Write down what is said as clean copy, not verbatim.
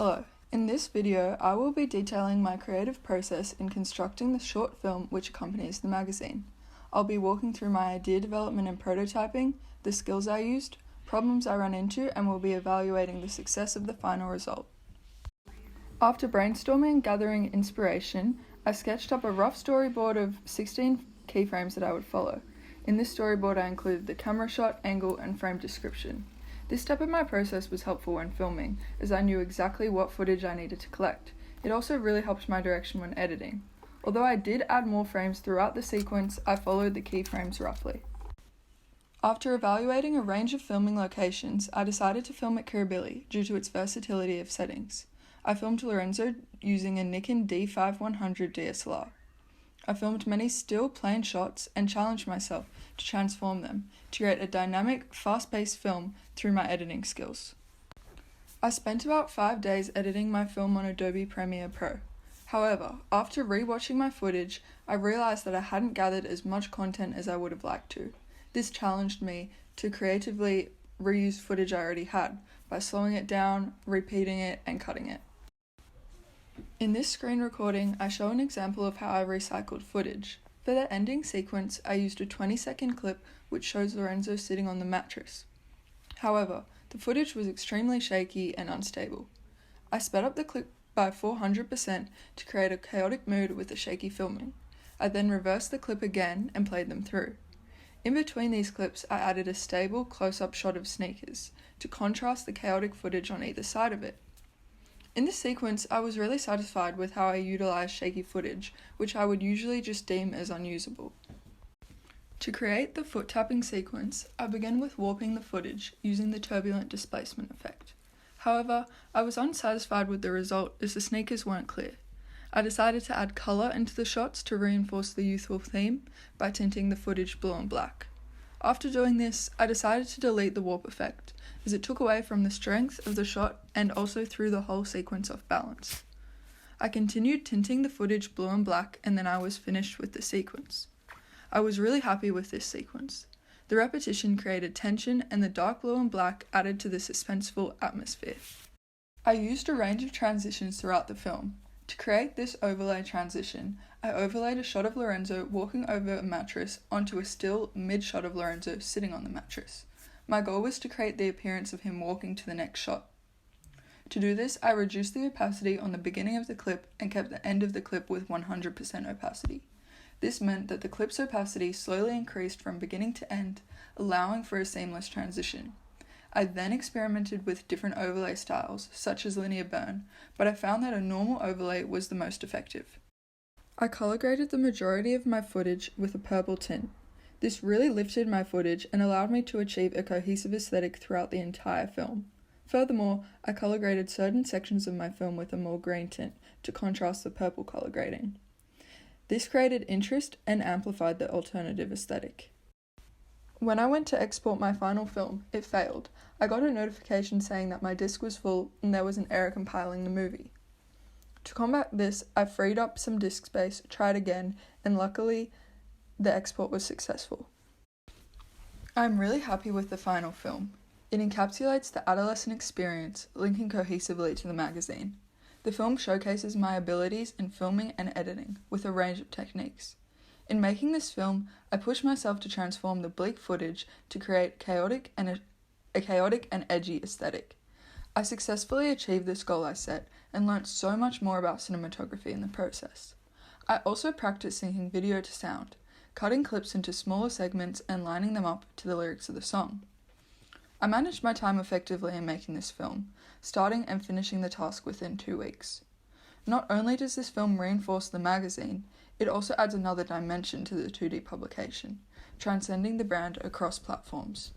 Hello, in this video I will be detailing my creative process in constructing the short film which accompanies the magazine. I'll be walking through my idea development and prototyping, the skills I used, problems I ran into, and will be evaluating the success of the final result. After brainstorming and gathering inspiration, I sketched up a rough storyboard of 16 keyframes that I would follow. In this storyboard I included the camera shot, angle, and frame description. This step of my process was helpful when filming, as I knew exactly what footage I needed to collect. It also really helped my direction when editing. Although I did add more frames throughout the sequence, I followed the keyframes roughly. After evaluating a range of filming locations, I decided to film at Kirribilli due to its versatility of settings. I filmed Lorenzo using a Nikon D5100 DSLR. I filmed many still plain shots and challenged myself to transform them to create a dynamic, fast-paced film through my editing skills. I spent about 5 days editing my film on Adobe Premiere Pro. However, after re-watching my footage, I realized that I hadn't gathered as much content as I would have liked to. This challenged me to creatively reuse footage I already had by slowing it down, repeating it, and cutting it. In this screen recording, I show an example of how I recycled footage. For the ending sequence, I used a 20-second clip which shows Lorenzo sitting on the mattress. However, the footage was extremely shaky and unstable. I sped up the clip by 400% to create a chaotic mood with the shaky filming. I then reversed the clip again and played them through. In between these clips, I added a stable close-up shot of sneakers to contrast the chaotic footage on either side of it. In this sequence, I was really satisfied with how I utilized shaky footage, which I would usually just deem as unusable. To create the foot tapping sequence, I began with warping the footage using the turbulent displacement effect. However, I was unsatisfied with the result as the sneakers weren't clear. I decided to add color into the shots to reinforce the youthful theme by tinting the footage blue and black. After doing this, I decided to delete the warp effect, as it took away from the strength of the shot and also threw the whole sequence off balance. I continued tinting the footage blue and black, and then I was finished with the sequence. I was really happy with this sequence. The repetition created tension, and the dark blue and black added to the suspenseful atmosphere. I used a range of transitions throughout the film. To create this overlay transition, I overlaid a shot of Lorenzo walking over a mattress onto a still mid-shot of Lorenzo sitting on the mattress. My goal was to create the appearance of him walking to the next shot. To do this, I reduced the opacity on the beginning of the clip and kept the end of the clip with 100% opacity. This meant that the clip's opacity slowly increased from beginning to end, allowing for a seamless transition. I then experimented with different overlay styles, such as linear burn, but I found that a normal overlay was the most effective. I color graded the majority of my footage with a purple tint. This really lifted my footage and allowed me to achieve a cohesive aesthetic throughout the entire film. Furthermore, I color graded certain sections of my film with a more green tint to contrast the purple color grading. This created interest and amplified the alternative aesthetic. When I went to export my final film, it failed. I got a notification saying that my disk was full and there was an error compiling the movie. To combat this, I freed up some disk space, tried again, and luckily, the export was successful. I'm really happy with the final film. It encapsulates the adolescent experience, linking cohesively to the magazine. The film showcases my abilities in filming and editing, with a range of techniques. In making this film, I pushed myself to transform the bleak footage to create a chaotic and edgy aesthetic. I successfully achieved this goal I set and learnt so much more about cinematography in the process. I also practiced syncing video to sound, cutting clips into smaller segments and lining them up to the lyrics of the song. I managed my time effectively in making this film, starting and finishing the task within 2 weeks. Not only does this film reinforce the magazine, it also adds another dimension to the 2D publication, transcending the brand across platforms.